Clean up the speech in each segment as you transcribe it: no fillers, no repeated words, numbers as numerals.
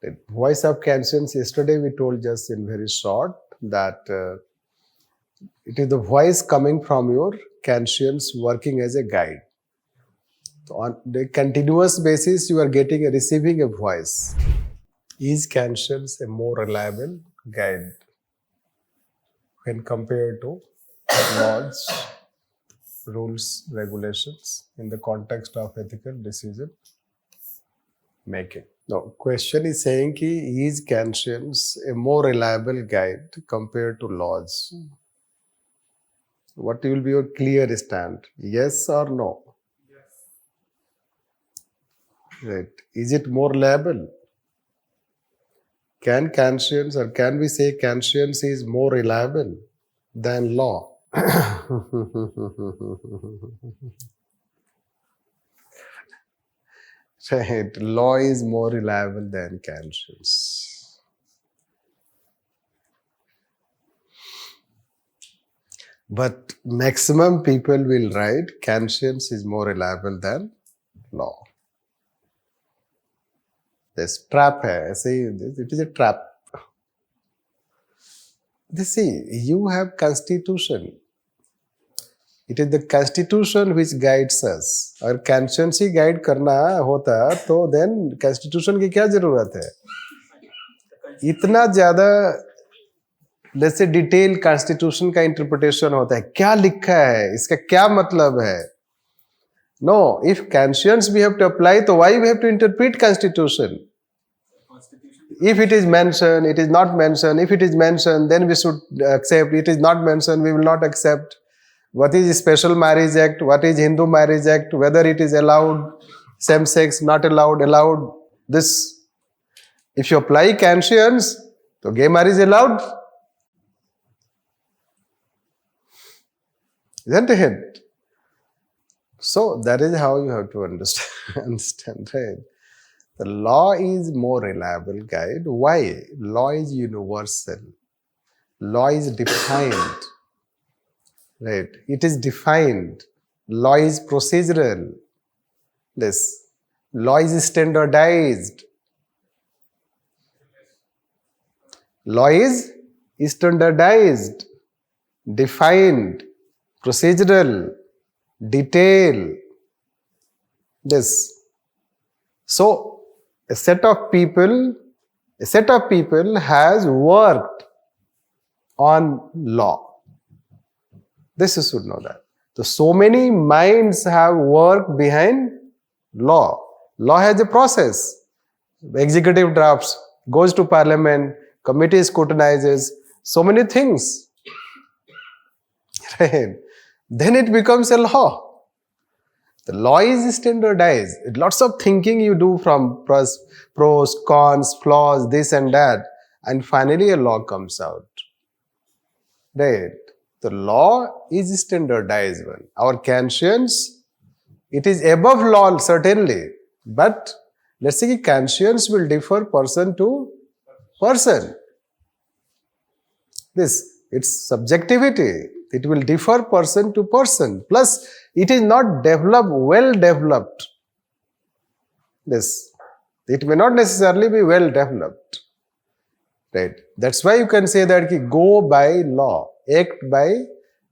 The voice of conscience, yesterday we told just in very short that it is the voice coming from your conscience working as a guide. So on the continuous basis, you are receiving a voice. Is conscience a more reliable guide when compared to laws, rules, regulations in the context of ethical decision making? No, question is saying ki, is conscience a more reliable guide compared to laws? What will be your clear stand? Yes or no? Yes. Right. Is it more reliable? Can conscience, or can we say conscience is more reliable than law? Right. Law is more reliable than conscience. But maximum people will write conscience is more reliable than law. This trap hai. It is a trap. See, you have constitution. It is the constitution which guides us. और conscience ही guide करना होता तो then constitution की क्या जरूरत है? इतना ज़्यादा जैसे डिटेल constitution का interpretation होता है, क्या लिखा है, इसका क्या मतलब है? No, if conscience we have to apply, तो why we have to interpret constitution? If it is mentioned, it is not mentioned. If it is mentioned, then we should accept. It is not mentioned, we will not accept. What is Special Marriage Act? What is Hindu Marriage Act? Whether it is allowed, same sex, not allowed, allowed. This, if you apply conscience, so gay marriage is allowed. Isn't it? So that is how you have to understand, right? The law is more reliable guide. Why? Law is universal. Law is defined. Right? It is defined. Law is procedural. This. Law is standardized. Law is standardized, defined, procedural, detailed. This. So, a set of people has worked on law. This you should know that. So many minds have worked behind law. Law has a process. Executive drafts, goes to parliament, committee scrutinizes, so many things. Right? Then it becomes a law. The law is standardized. Lots of thinking you do from pros, cons, flaws, this and that. And finally a law comes out. Right? The law is standardized one. Our conscience, it is above law certainly. But let's say conscience will differ person to person. It's subjectivity. It will differ person to person. Plus, it is not developed, well developed. It may not necessarily be well developed. Right? That's why you can say that go by law, act by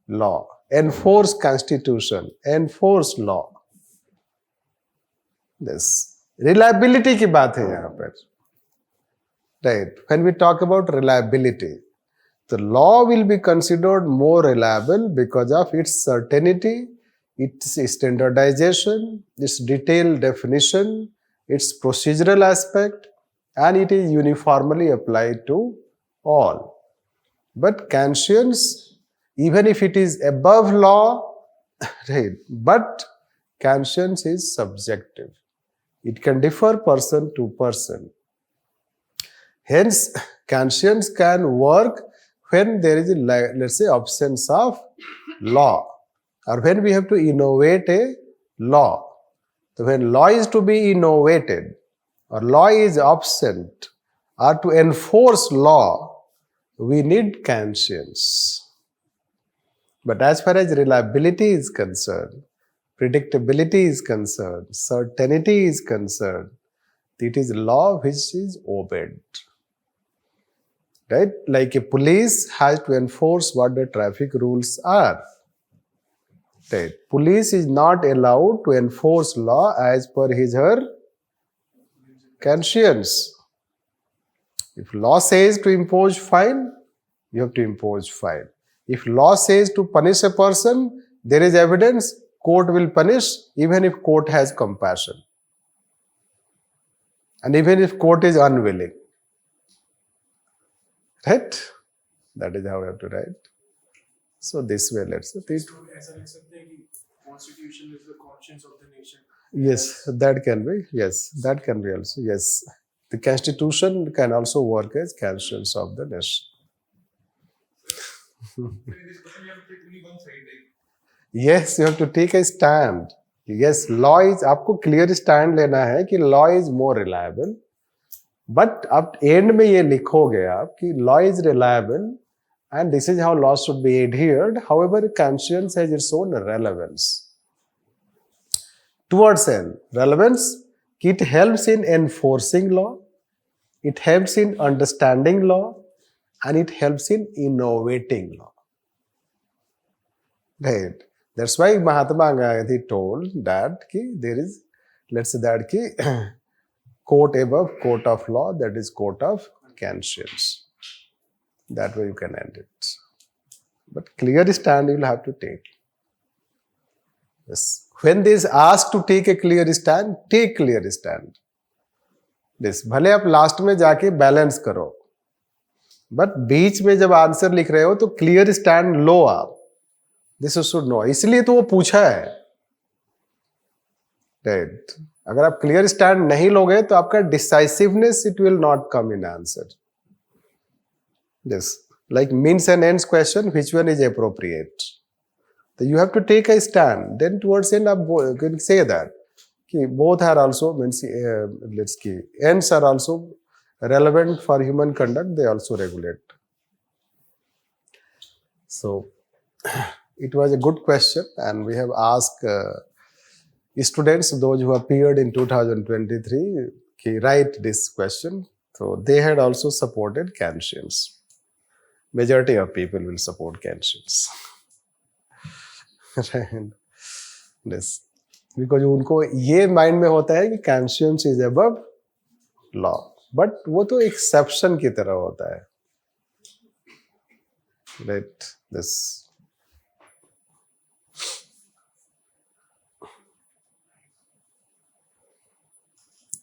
law, enforce constitution, enforce law. Reliability की बात है यहाँ पर. Right? When we talk about reliability, the law will be considered more reliable because of its certainty, its standardization, its detailed definition, its procedural aspect, and it is uniformly applied to all. But conscience, even if it is above law, right, but conscience is subjective. It can differ person to person. Hence, conscience can work when there is, let's say, absence of law, or when we have to innovate a law. So when law is to be innovated, or law is absent, or to enforce law, we need conscience. But as far as reliability is concerned, predictability is concerned, certainty is concerned, It is law which is obeyed. Right? Like a police has to enforce what the traffic rules are. Right? Police is not allowed to enforce law as per his or her conscience. If law says to impose fine, you have to impose fine. If law says to punish a person, there is evidence, court will punish even if court has compassion. And even if court is unwilling. Right? That is how we have to write. So this way, let's say. Constitution is the conscience of the nation. Yes, that can be. Yes, that can be also. Yes. The constitution can also work as conscience of the nation. Yes, you have to take a stand. Yes, law is, आपको clear stand लेना है कि law is more reliable. But अब end में ये लिखोगे आप कि law is reliable and this is how law should be adhered. However, conscience has its own relevance. Towards relevance, it helps in enforcing law, it helps in understanding law, and it helps in innovating law. Right. That's why Mahatma Gandhi told that there is, let's say that court above, court of law, that is court of conscience. That way you can end it. But clear stand you will have to take. Yes. When they is asked to take a clear stand, take clear stand. This भले आप last में जाके balance करो, but बीच में जब answer लिख रहे हो तो क्लियर स्टैंड लो आप. This should know. इसलिए तो वो पूछा है. राइट. अगर आप क्लियर स्टैंड नहीं लोगे तो आपका decisiveness it will not come in answer. This like means and ends question, which one is appropriate. So you have to take a stand. Then towards end up you can say that both are also means ends are also relevant for human conduct. They also regulate. So it was a good question, and we have asked students, those who appeared in 2023, write this question. So they had also supported conscience. Majority of people will support conscience. Yes. Because उनको ये mind में होता है कि conscience is above law, but वो तो exception की तरह होता है. Right. This.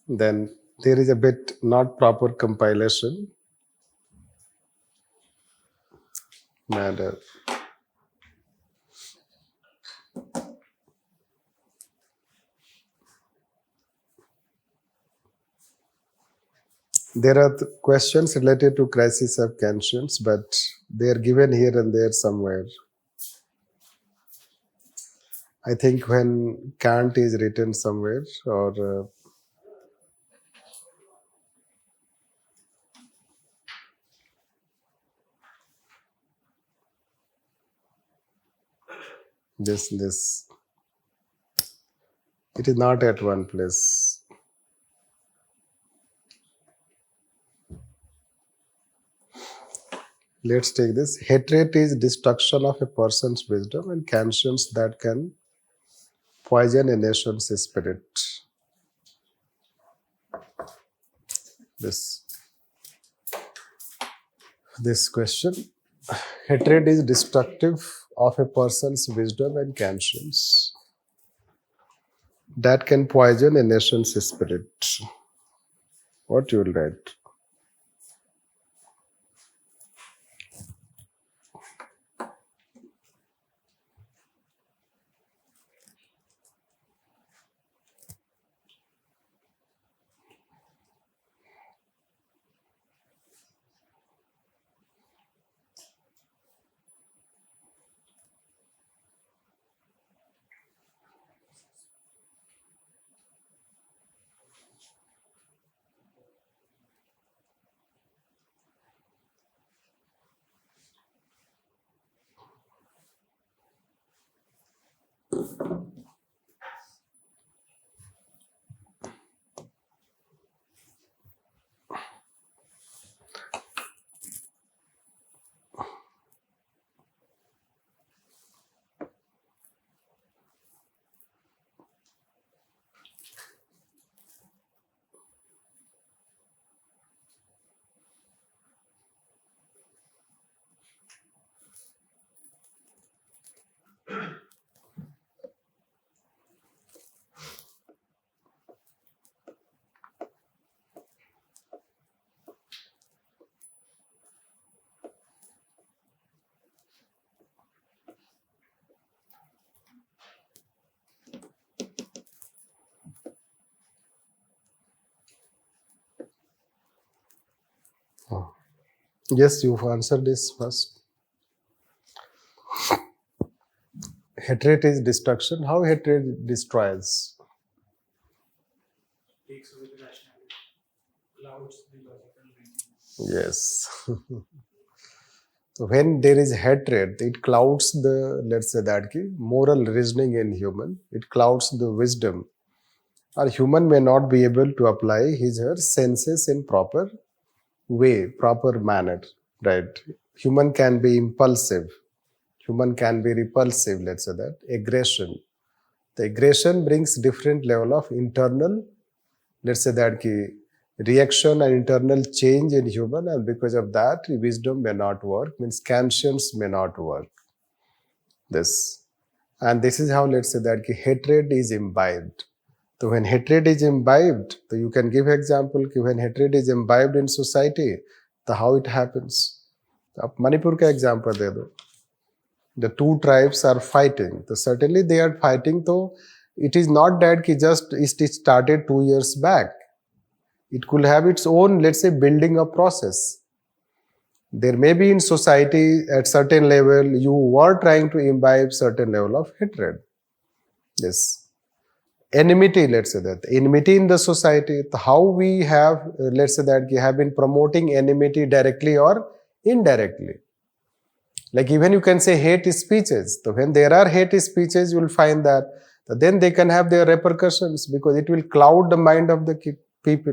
Then there is a bit not proper compilation matter. There are questions related to crisis of conscience, but they are given here and there somewhere. I think when Kant is written somewhere, or this, it is not at one place. Let's take this. Hatred is destruction of a person's wisdom, and conscience that can poison a nation's spirit. This question. Hatred is destructive of a person's wisdom and conscience that can poison a nation's spirit. What you will write? Yes, you've answered this first. Hatred is destruction. How hatred destroys? Takes away the rationality, clouds the logical reasoning. Yes. So when there is hatred, it clouds the, let's say that ki, moral reasoning in human. It clouds the wisdom. Or human may not be able to apply his or her senses in proper way, proper manner, right? Human can be impulsive. Human can be repulsive, let's say that. Aggression. The aggression brings different level of internal, let's say that ki, reaction and internal change in human, and because of that wisdom may not work, means conscience may not work. This, and this is how, let's say that ki, hatred is imbibed. So when hatred is imbibed, so you can give example ki when hatred is imbibed in society, the how it happens. आप मणिपुर का example दे दो. The two tribes are fighting. So certainly they are fighting. So it is not that ki just it started 2 years back. It could have its own, let's say, building up process. There may be in society at certain level you were trying to imbibe certain level of hatred. Yes. Enmity, let's say that. Enmity in the society. How we have, let's say that, have been promoting enmity directly or indirectly. Like even you can say hate speeches. So when there are hate speeches, you will find that then they can have their repercussions because it will cloud the mind of the people.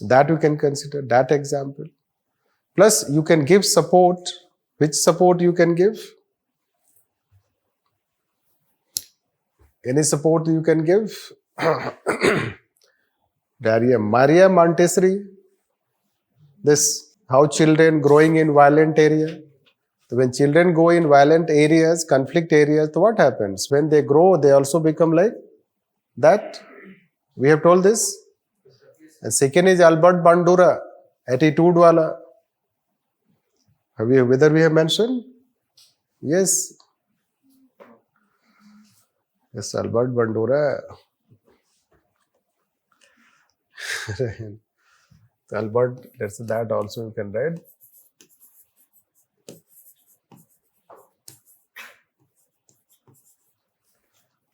That you can consider, that example. Plus you can give support. Which support you can give? Any support you can give? Maria Montessori. This, how children growing in violent area. So when children go in violent areas, conflict areas, so what happens? When they grow, they also become like that. We have told this. And second is Albert Bandura, attitude wala. Whether we have mentioned? Yes. Yes, Albert Bandura. Albert, let's say that also you can write.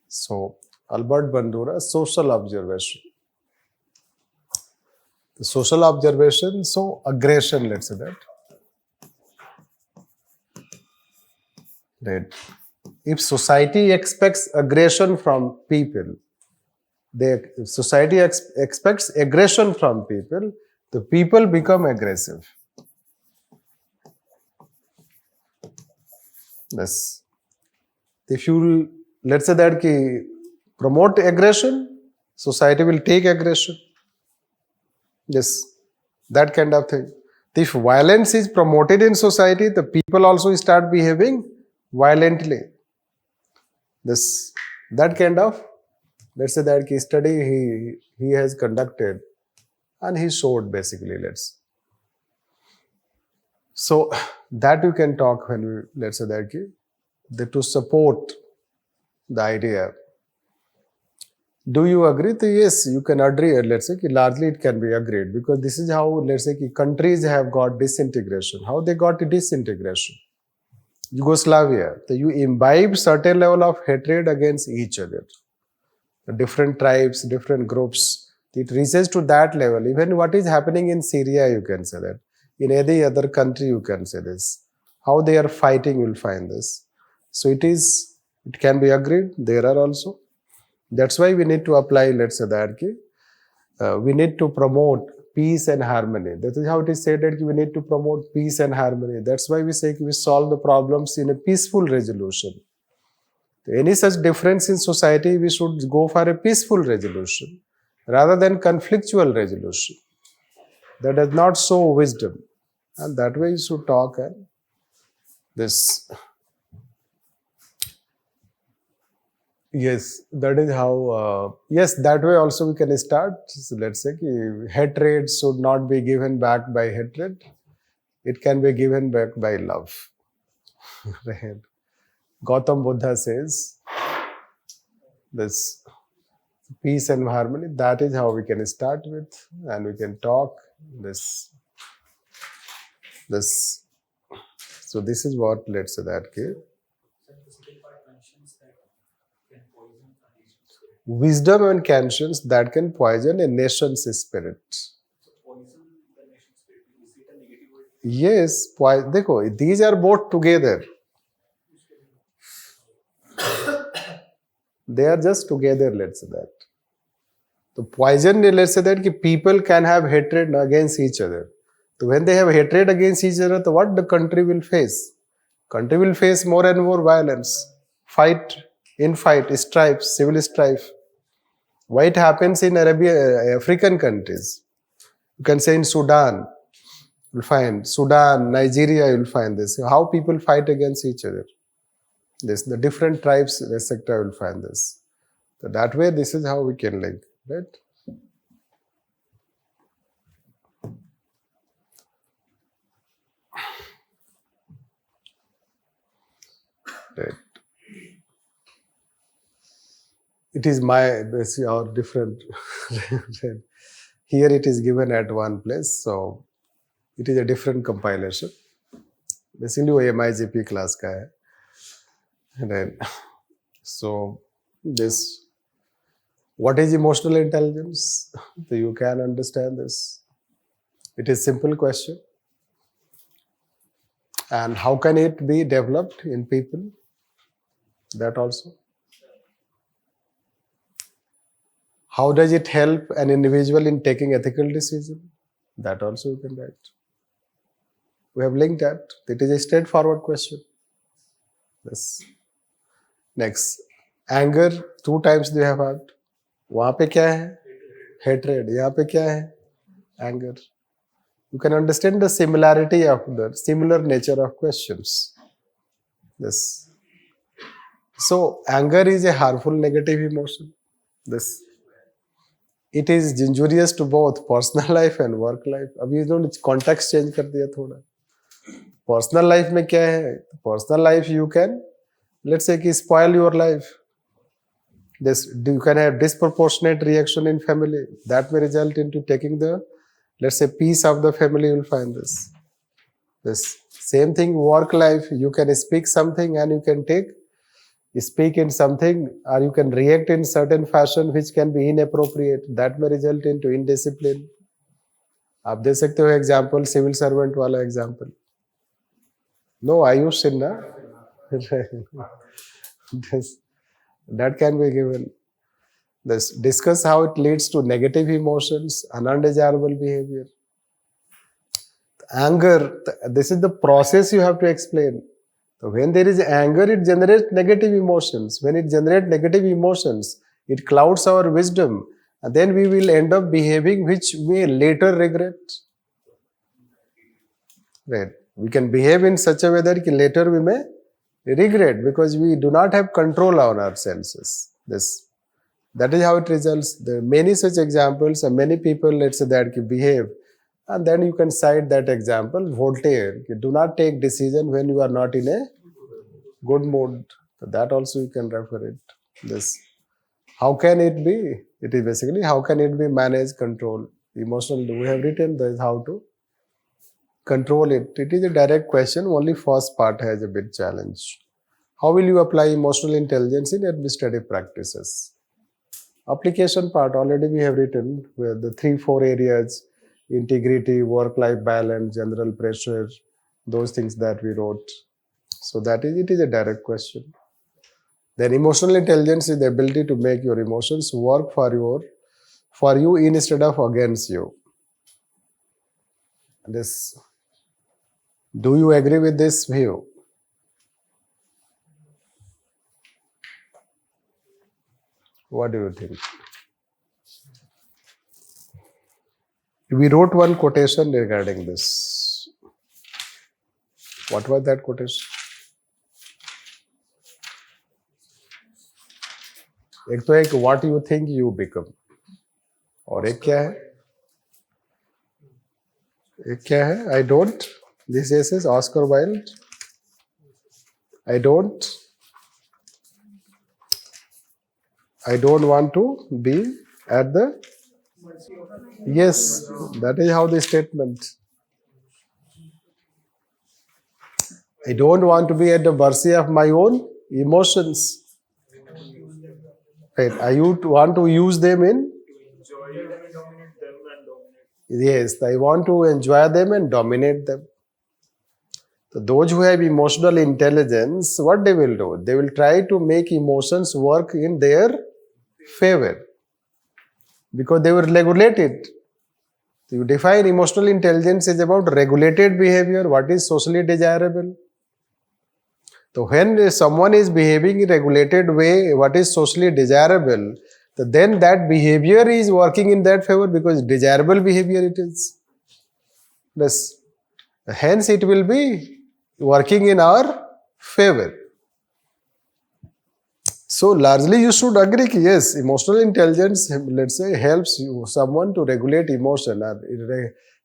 So, Albert Bandura, social observation. The social observation, so aggression, let's say that. Right. If society expects aggression from people, if society expects aggression from people, the people become aggressive. Yes. If you, let's say that promote aggression, society will take aggression. Yes, that kind of thing. If violence is promoted in society, the people also start behaving violently. This, that kind of, let's say that study he has conducted and he showed basically, so that you can talk when we, let's say that to support the idea. Do you agree? So yes, you can agree. Let's say largely it can be agreed because this is how, let's say, countries have got disintegration. How they got disintegration? Yugoslavia. So you imbibe certain level of hatred against each other. The different tribes, different groups. It reaches to that level. Even what is happening in Syria, you can say that. In any other country, you can say this. How they are fighting, you'll find this. So it can be agreed. There are also. That's why we need to apply, let's say that we need to promote peace and harmony. That is how it is said that we need to promote peace and harmony. That's why we say we solve the problems in a peaceful resolution. Any such difference in society, we should go for a peaceful resolution rather than conflictual resolution. That does not show wisdom. And that way you should talk and this. Yes, that is how, yes, that way also we can start. So let's say hatred should not be given back by hatred. It can be given back by love. Right. Gautam Buddha says this peace and harmony. That is how we can start with and we can talk this. This. So this is what, let's say that case. Sir, the second part mentions that can poison a nation's spirit. Wisdom and conscience that can poison a nation's spirit. So poison the nation's spirit, is it a negative word? Yes, देखो, these are both together. They are just together, let's say that. So poison, let's say that people can have hatred against each other. So when they have hatred against each other, so what the country will face? Country will face more and more violence, infight, strife, civil strife. Why it happens in African countries? You can say in Sudan, you'll find Sudan, Nigeria, you'll find this. How people fight against each other. The different tribes, etc., will find this. So that way, this is how we can link, right? Right. It is our different. Here it is given at one place, so it is a different compilation. Basically, वो MIGP class का है. Right. So this, what is emotional intelligence? So you can understand this. It is simple question. And how can it be developed in people? That also. How does it help an individual in taking ethical decision? That also you can write. We have linked that. It is a straightforward question. Yes. Next. Anger, 2 times they have had. वहाँ पे क्या है? Hatred. यहाँ पे क्या है? Anger. You can understand the similarity of the similar nature of questions. This. So anger is a harmful negative emotion. This. It is injurious to both personal life and work life. अभी इन्होंने context change कर दिया थोड़ा. Personal life में क्या है? Personal life you can, let's say, spoil your life. You can have disproportionate reaction in family. That may result into taking the, let's say, peace of the family. You'll find this. This same thing, work life. You can speak something and you can speak in something, or you can react in certain fashion which can be inappropriate. That may result into indiscipline. आप दे सकते हो example, civil servant वाला example. No, Ayush Sinha. That can be given. This discuss how it leads to negative emotions and undesirable behavior. Anger, this is the process you have to explain. So when there is anger, it generates negative emotions. When it generates negative emotions, it clouds our wisdom. And then we will end up behaving which we later regret. Right. We can behave in such a way that later we may regret because we do not have control on our senses. That is how it results. There are many such examples and many people, let's say, that behave. And then you can cite that example, Voltaire. You do not take decision when you are not in a good mood. So that also you can refer it. How can it be? It is basically how can it be managed, control, emotional. We have written this how to control it. It is a direct question. Only first part has a bit challenge. How will you apply emotional intelligence in administrative practices? Application part already we have written with the 3-4 areas: integrity, work-life balance, general pressure, those things that we wrote. So it is a direct question. Then emotional intelligence is the ability to make your emotions work for you instead of against you. Do you agree with this view? What do you think? We wrote one quotation regarding this. What was that quotation? एक तो एक what you think you become, और एक क्या है? एक क्या है? I don't. This is Oscar Wilde. I don't want to be at the. Yes, that is how the statement. I don't want to be at the mercy of my own emotions. Right? I want to use them in. enjoy them, dominate them, and dominate. Yes, I want to enjoy them and dominate them. So those who have emotional intelligence, what they will do? They will try to make emotions work in their favor because they will regulate it. So you define emotional intelligence is about regulated behavior, what is socially desirable. So when someone is behaving in a regulated way, what is socially desirable, so then that behavior is working in that favor because desirable behavior it is. Yes. Hence it will be working in our favor. So largely you should agree that yes, emotional intelligence, let's say, helps you someone to regulate emotion or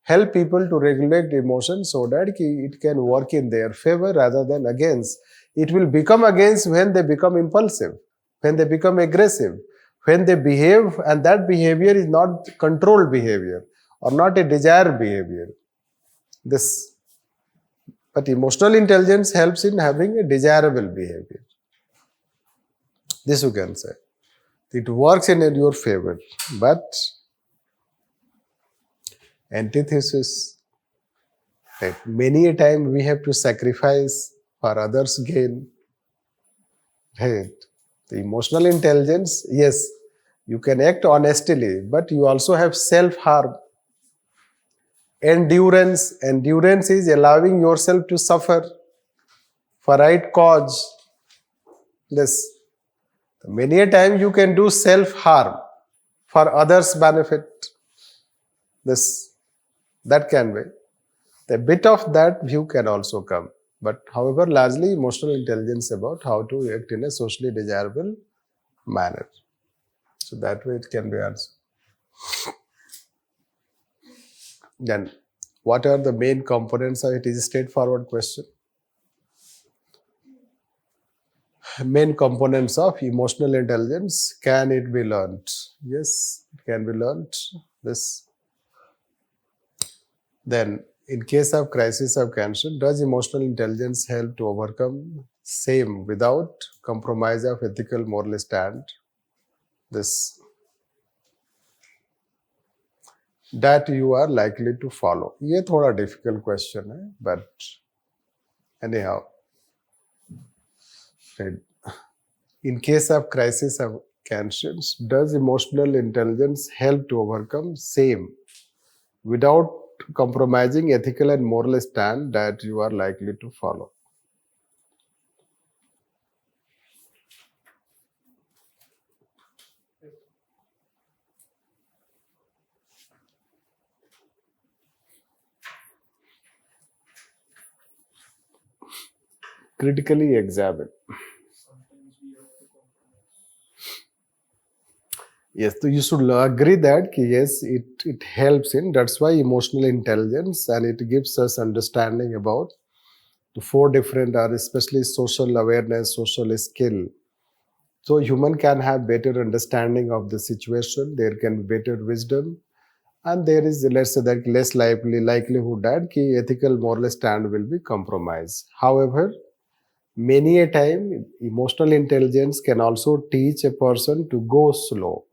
help people to regulate emotion so that it can work in their favor rather than against. It will become against when they become impulsive, when they become aggressive, when they behave and that behavior is not controlled behavior or not a desired behavior. But emotional intelligence helps in having a desirable behavior. This you can say. It works in your favor. But antithesis, right? Many a time we have to sacrifice for others' gain. Right? The emotional intelligence, yes, you can act honestly, but you also have self-harm. Endurance is allowing yourself to suffer for right cause. Yes. Many a time you can do self-harm for others' benefit. That can be. A bit of that view can also come. But however, largely emotional intelligence about how to act in a socially desirable manner. So that way it can be answered. Then, what are the main components of it? Is a straightforward question. Main components of emotional intelligence, can it be learned? Yes, it can be learned. Then, in case of crisis of cancer, does emotional intelligence help to overcome same without compromise of ethical moral stand? That you are likely to follow. ये थोड़ा difficult question है, but anyhow, in case of crisis of conscience, does emotional intelligence help to overcome same without compromising ethical and moral stand that you are likely to follow? Critically examine. Sometimes we have to compromise. Yes, so you should agree that yes, it helps in, that's why emotional intelligence, and it gives us understanding about the four different are especially social awareness, social skill. So human can have better understanding of the situation, there can be better wisdom, and there is, let's say, that less likelihood that ethical moral stand will be compromised. However, many a time emotional intelligence can also teach a person to go slow.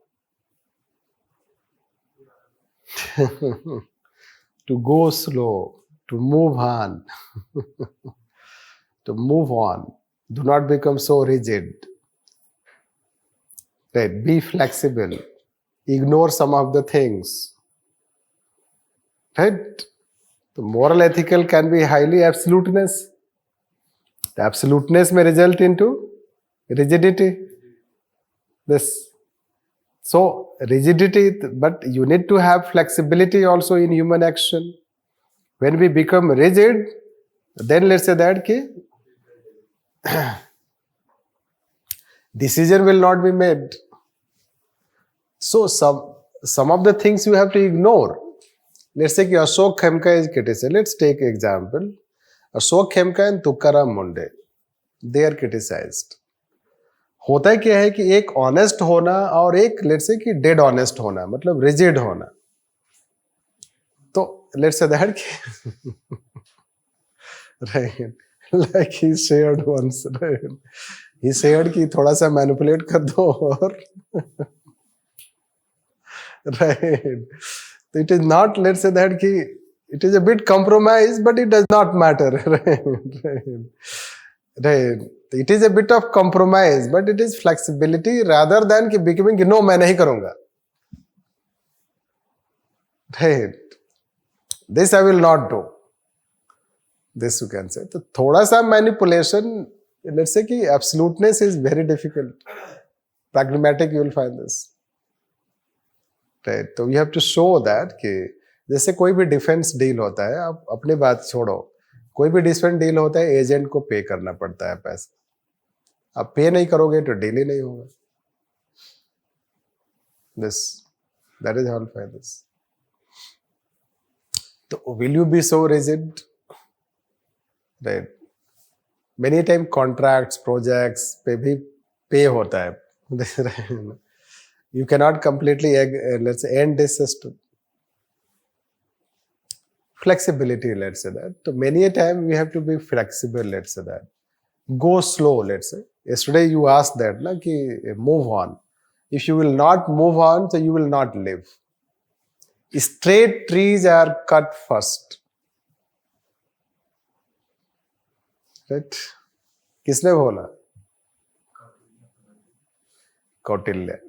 To go slow, to move on, to move on. Do not become so rigid. Right? Be flexible. Ignore some of the things. Right? The moral ethical can be highly absoluteness. The absoluteness may result into rigidity. So rigidity, but you need to have flexibility also in human action. When we become rigid, then let's say that decision will not be made. So some of the things you have to ignore. Let's say Ashok Khemka is criticized. Let's take example. Ashok Khemka and Tukaram Munde, they are criticized. होता है क्या है कि एक honest होना और एक let's say कि डेड ऑनेस्ट होना, मतलब रिजिड होना. तो let's say that right, like he shared once, right? He shared कि थोड़ा सा manipulate कर दो और right. So it is not, let's say that कि it is a bit compromise, but it does not matter, right? Right. It is a bit of compromise, but it is flexibility rather than कि becoming कि no मैं नहीं करूँगा, right? This I will not do. This you can say. तो थोड़ा सा manipulation, let's say कि absoluteness is very difficult. Pragmatic you will find this. Right. तो you have to show that कि जैसे कोई भी डिफेंस डील होता है, आप अपनी बात छोड़ो, कोई भी डिफेंस डील होता है एजेंट को पे करना पड़ता है पैसा, आप पे नहीं करोगे तो डील ही नहीं होगा. This, that is how I find this. तो will you be so rigid? Right. Many time contracts, projects पे भी पे होता है. You cannot completely let's say end this system. Flexibility, let's say that. So many a time we have to be flexible, let's say that. Go slow, let's say. Yesterday you asked that, na, ki move on. If you will not move on, so you will not live. Straight trees are cut first. Right? किसने बोला? Kautilya.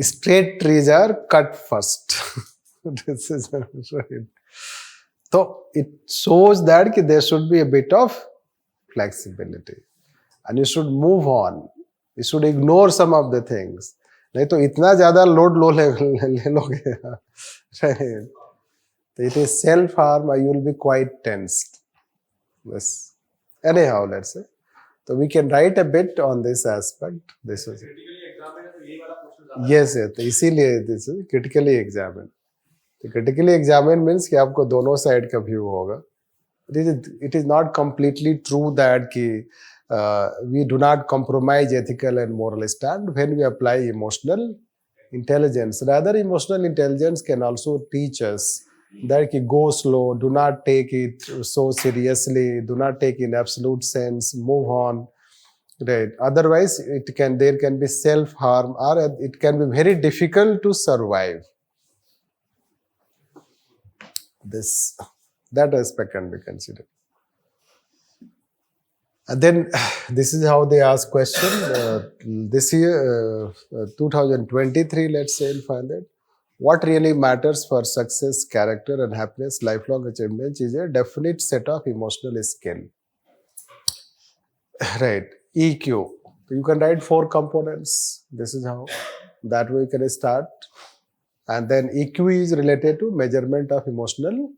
Straight trees are cut first. This is right. So it shows that there should be a bit of flexibility, and you should move on. You should ignore some of the things. नहीं तो इतना ज़्यादा load ले लोगे, right? It is self harm, or you will be quite tensed. Yes. Anyhow, let's say. So we can write a bit on this aspect. This is. Yes, yes. तो इसीलिए this is critically examined. तो critically examined means कि आपको दोनों side का view होगा. It is not completely true that कि we do not compromise ethical and moral stand when we apply emotional intelligence. Rather, emotional intelligence can also teach us that कि go slow, do not take it so seriously, do not take in absolute sense, move on. Right. Otherwise, there can be self-harm, or it can be very difficult to survive. That aspect can be considered. And then this is how they ask question. This year, 2023, let's say, you'll find that what really matters for success, character, and happiness, lifelong achievement is a definite set of emotional skill. Right. EQ. You can write 4 components. This is how. That way you can start. And then EQ is related to measurement of emotional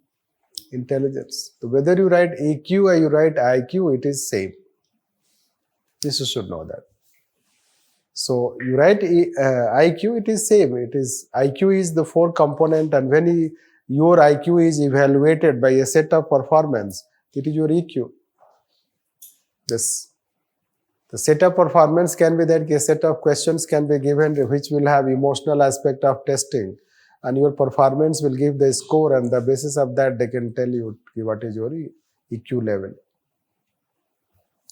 intelligence. So whether you write EQ or you write IQ, it is same. This you should know that. So you write IQ, it is same. It is IQ is the 4 component, and when your IQ is evaluated by a set of performance, it is your EQ. This. The set of performance can be that a set of questions can be given which will have emotional aspect of testing, and your performance will give the score, and the basis of that they can tell you what is your EQ level.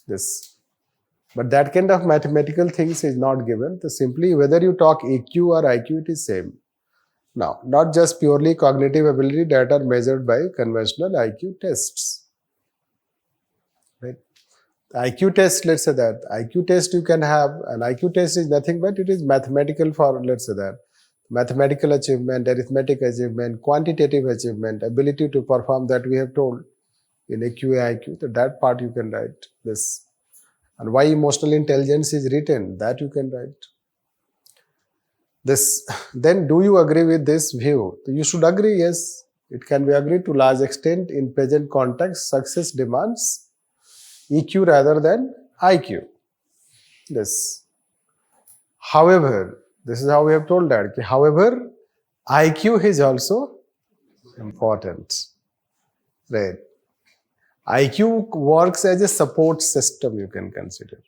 This. But that kind of mathematical things is not given. So simply whether you talk EQ or IQ, it is same. Now, not just purely cognitive ability that are measured by conventional IQ tests. Right? IQ test, let's say that. IQ test you can have, and IQ test is nothing but it is mathematical for, let's say that. Mathematical achievement, arithmetic achievement, quantitative achievement, ability to perform that we have told in AQ, IQ. So that part you can write this. And why emotional intelligence is written, that you can write. This. Then do you agree with this view? So you should agree, yes. It can be agreed to large extent in present context. Success demands EQ rather than IQ. This. However, this is how we have told that. However, IQ is also important. Right. IQ works as a support system, you can consider.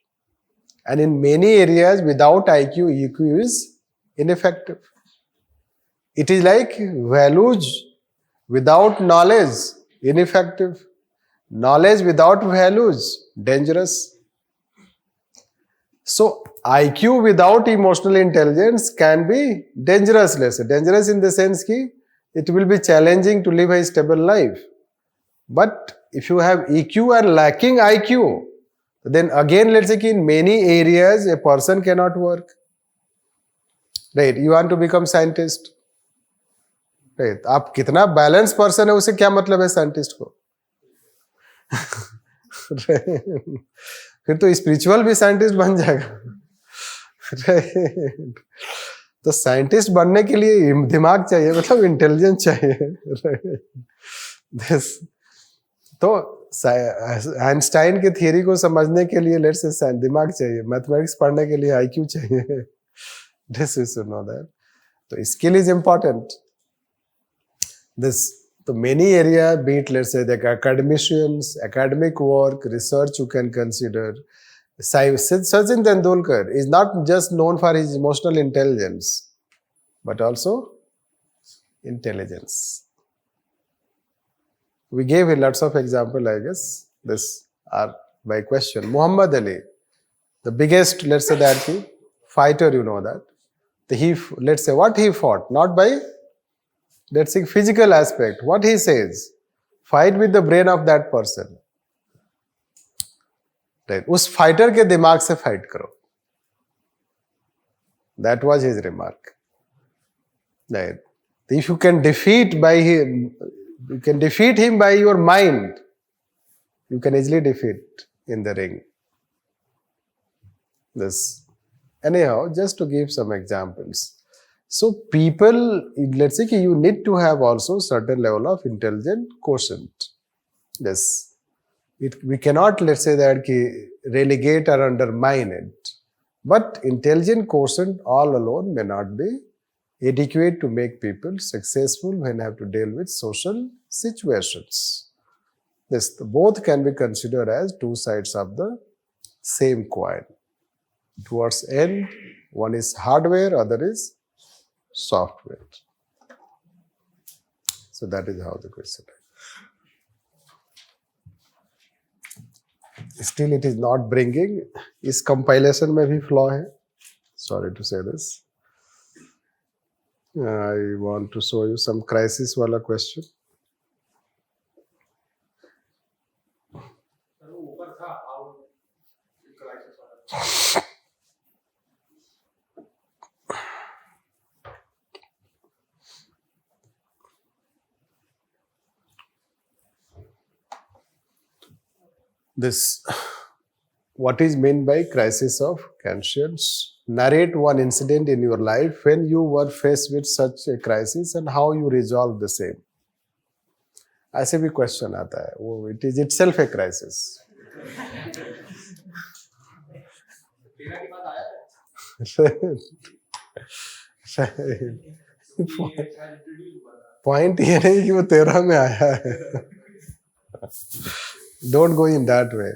And in many areas, without IQ, EQ is ineffective. It is like values Without knowledge, ineffective. Knowledge without values, dangerous. So, IQ without emotional intelligence can be dangerous. Let's say dangerous in the sense that it will be challenging to live a stable life. But if you have EQ and lacking IQ, then again, let's say in many areas a person cannot work. Right? You want to become scientist. Right? आप कितना balance person है उसे क्या मतलब है scientist को? फिर तो स्पिरिचुअल भी साइंटिस्ट बन जाएगा. Right? तो साइंटिस्ट बनने के लिए दिमाग चाहिए, मतलब इंटेलिजेंस चाहिए. Right? तो आइंस्टाइन के थियरी को समझने के लिए लेट्स से दिमाग चाहिए, मैथमेटिक्स पढ़ने के लिए आईक्यू चाहिए. This you should know that. So skill is important. The many area, be it let's say the academicians, academic work, research you can consider. Sachin Tendulkar is not just known for his emotional intelligence, but also intelligence. We gave lots of example, I guess. This are by question. Muhammad Ali, the biggest, let's say that fighter, you know that. Let's say what he fought, not by, let's say physical aspect. What he says, fight with the brain of that person. Right? उस fighter के दिमाग से fight करो. That was his remark. Right? If you can defeat him by your mind, you can easily defeat in the ring. This. Anyhow, just to give some examples. So people, let's say you need to have also certain level of intelligent quotient. Yes. We cannot, let's say that relegate or undermine it. But intelligent quotient all alone may not be adequate to make people successful when they have to deal with social situations. This, both can be considered as two sides of the same coin. Towards end, one is hardware, other is software. So that is how the question is. Still it is not bringing. Is compilation में भी flaw है. Sorry to say this. I want to show you some crisis वाला question. This, what is meant by crisis of conscience? Narrate one incident in your life when you were faced with such a crisis and how you resolved the same. ऐसे भी question आता है, वो it is itself a crisis. Point ये नहीं कि वो 13 में आया है. Don't go in that way.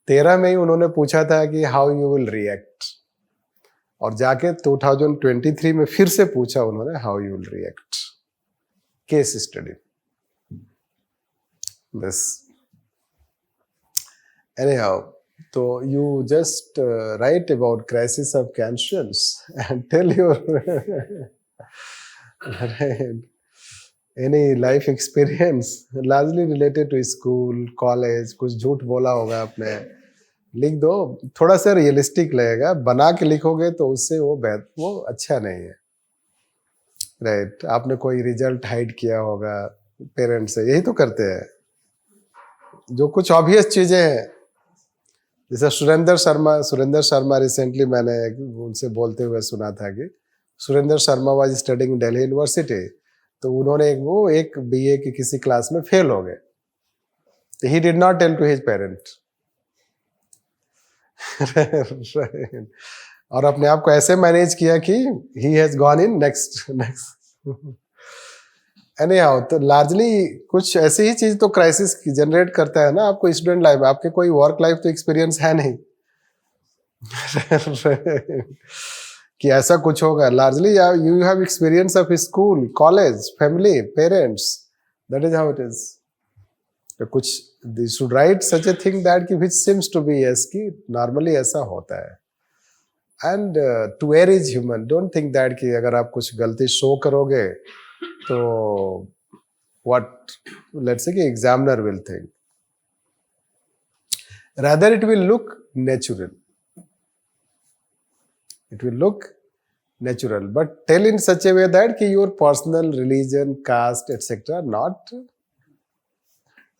13 में ही उन्होंने पूछा था कि how you will react. और जाके 2023 में फिर से पूछा उन्होंने how you will react. Case study. This. Anyhow, so you just write about crisis of conscience and tell your any life experience largely related to school, college, कुछ झूठ बोला होगा आपने, लिख दो. थोड़ा सा रियलिस्टिक लगेगा, बना के लिखोगे तो उससे वो अच्छा नहीं है. राइट? आपने कोई रिजल्ट हाइड किया होगा पेरेंट्स से, यही तो करते हैं. जो कुछ ऑब्वियस चीजें हैं, जैसे सुरेंद्र शर्मा रिसेंटली मैंने उनसे बोलते हुए सुना था कि Surendra Sharma was studying Delhi university. तो उन्होंने एक बीए की किसी क्लास में फेल हो गए. He did not tell to his parent. और अपने आप को ऐसे मैनेज किया कि he has gone in next. Anyhow, तो लार्जली कुछ ऐसी ही चीज तो क्राइसिस जनरेट करता है ना आपको स्टूडेंट लाइफ. आपके कोई वर्क लाइफ तो एक्सपीरियंस है नहीं कि ऐसा कुछ होगा. Largely you have experience of school, college, family, parents, That is how it is. तो कुछ they should write such a thing that कि which seems to be yes कि normally ऐसा होता है. And to err is human. Don't think that कि अगर आप कुछ गलती show करोगे तो what let's say कि examiner will think. Rather it will look natural. It will look natural, but tell in such a way that कि your personal religion, caste, etc. not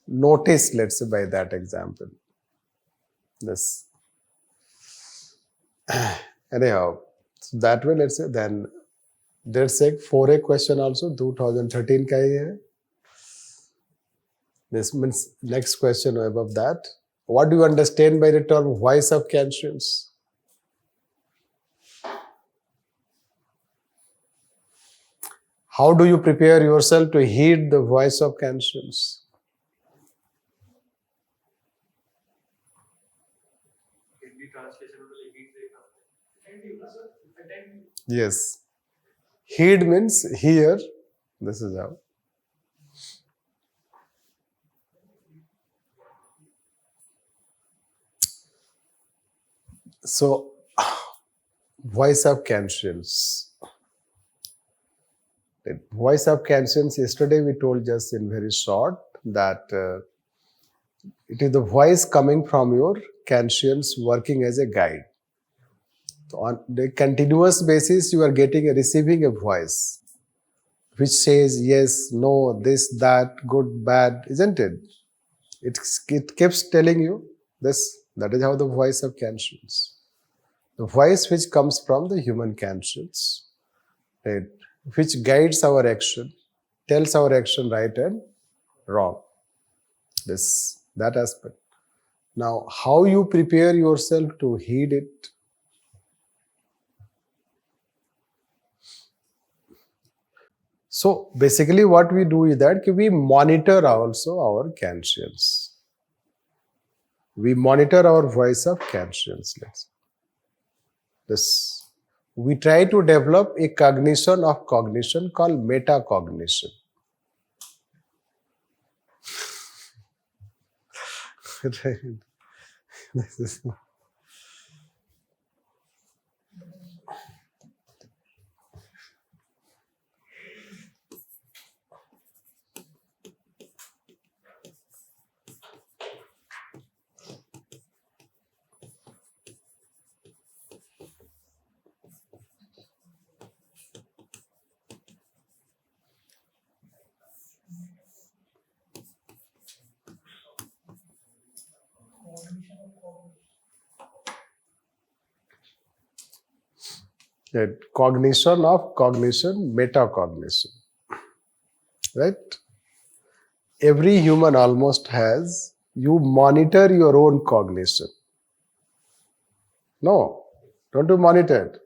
noticed, let's say, by that example. This. Anyhow, so that way, let's say, then there's a 4A question also, 2013 का ही है. This means next question above that. What do you understand by the term voice of conscience? How do you prepare yourself to heed the voice of conscience? Yes. Heed means hear. This is how. So, voice of conscience. The voice of conscience, yesterday we told just in very short that it is the voice coming from your conscience working as a guide. So on the continuous basis, you are receiving a voice which says yes, no, this, that, good, bad, isn't it? It keeps telling you this. That is how the voice of conscience. The voice which comes from the human conscience, right, which guides our action, tells our action right and wrong. That aspect. Now, how you prepare yourself to heed it? So, basically what we do is that we monitor also our conscience. We monitor our voice of conscience. We try to develop a cognition of cognition called metacognition. Right. This is cognition of cognition, metacognition. Right? Every human almost has, you monitor your own cognition. No, don't you monitor it?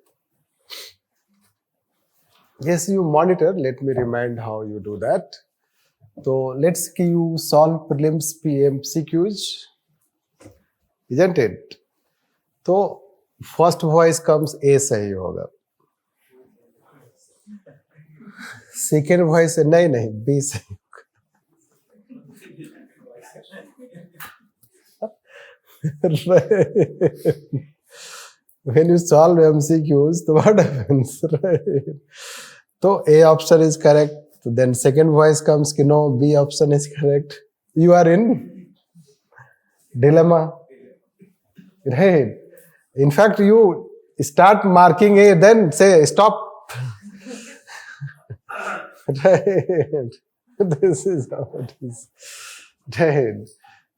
Yes, you monitor. Let me remind how you do that. So let's say you solve prelims PMCQs, isn't it? So first voice comes A सही होगा. Second voice नहीं B सही होगा. When you solve MCQs, so what happens? Right? So A option is correct. Then second voice comes, no, B option is correct. You are in dilemma. Right? In fact, you start marking A, then say stop. Right? This is how it is. Right?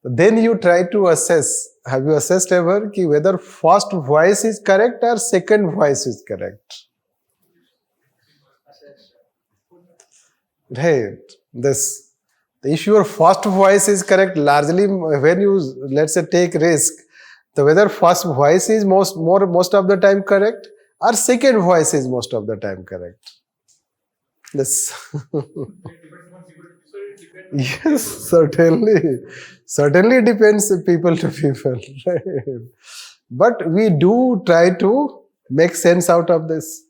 Then you try to assess. Have you assessed ever whether first voice is correct or second voice is correct? Right. If your first voice is correct, largely when you, let's say, take risk, so whether first voice is most of the time correct or second voice is most of the time correct. This. Yes, certainly. Certainly depends people to people. Right? But we do try to make sense out of this.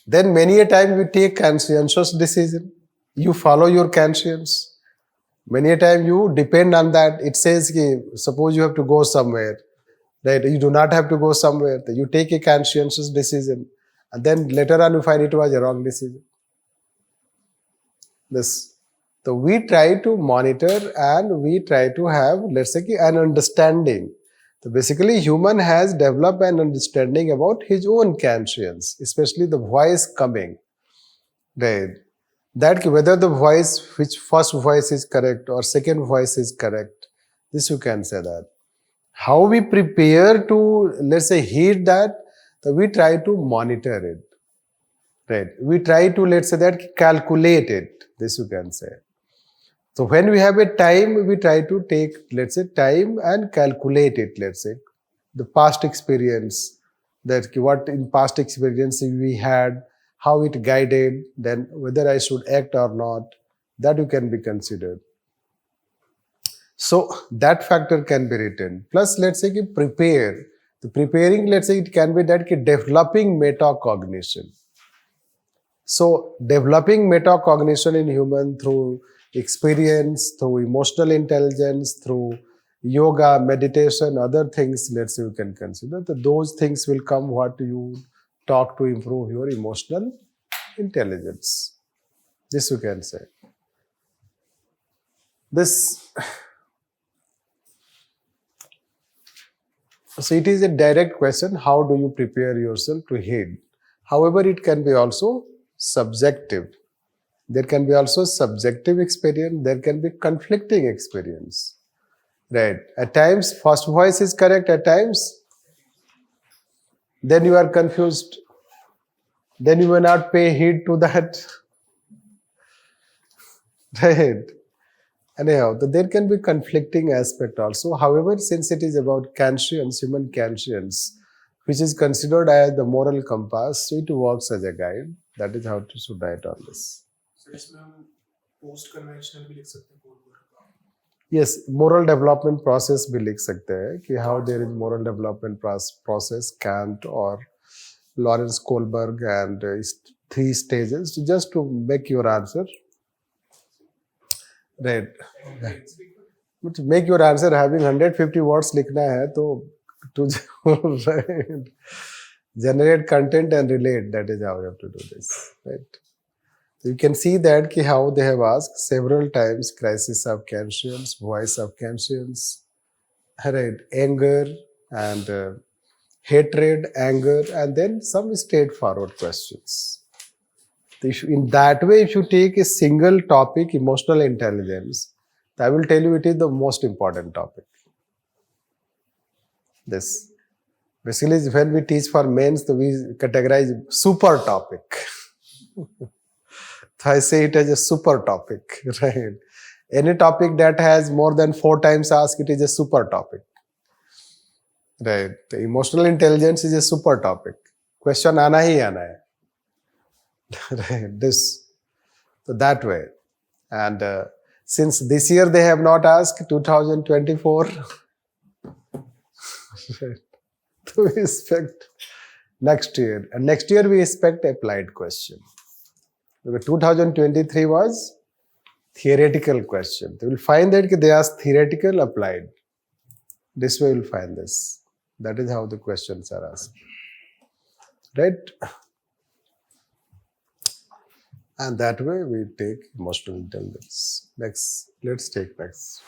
Then many a time we take conscientious decision. You follow your conscience. Many a time you depend on that. It says, ki, suppose you have to go somewhere, right? You do not have to go somewhere. You take a conscientious decision, and then later on you find it was a wrong decision. This. So we try to monitor and we try to have, let's say, an understanding. So basically, human has developed an understanding about his own conscience, especially the voice coming, right? That whether the voice, which first voice is correct or second voice is correct, this you can say that. How we prepare to, let's say, heed that, we try to monitor it, right? We try to, let's say, that calculate it, this you can say. So when we have a time, we try to take, let's say, time and calculate it, let's say. The past experience, that what in past experience we had, how it guided, then whether I should act or not, that you can be considered. So that factor can be written. Plus, let's say, prepare. The preparing, let's say, it can be that developing metacognition. So developing metacognition in human through experience, through emotional intelligence, through yoga, meditation, other things, let's say, you can consider that those things will come what you talk to improve your emotional intelligence. This you can say. This. So it is a direct question, how do you prepare yourself to heed? However, it can be also subjective. There can be also subjective experience, there can be conflicting experience. Right. At times, first voice is correct, at times, then you are confused. Then you may not pay heed to that. Right. Anyhow, there can be conflicting aspect also. However, since it is about conscience, human conscience, which is considered as the moral compass, so it works as a guide. That is how to should write on this. So इसमें हम post conventional भी लिख सकते हैं code का. Yes, moral development process भी लिख सकते हैं कि how there is moral development process, Kant or Lawrence Kohlberg and 3 stages, just to make your answer. Right. To make your answer having 150 words लिखना है तो to right. Generate content and relate, that is how you have to do this, right? So you can see that how they have asked several times crisis of conscience, voice of conscience, right? Anger and hatred, anger, and then some straightforward questions. In that way, if you take a single topic, emotional intelligence, I will tell you it is the most important topic. This. Basically, when we teach for men, so we categorize super topic. So I say it as a super topic, right? Any topic that has more than 4 times asked, it is a super topic. Right. The emotional intelligence is a super topic. Question आना ही आना है. Right. This. So that way. And since this year they have not asked, 2024, right. So we expect next year. And next year we expect applied question. Because 2023 was theoretical question. They will find that they ask theoretical, applied. This way you will find this. That is how the questions are asked. Right? And that way we take emotional intelligence. Next, let's take next.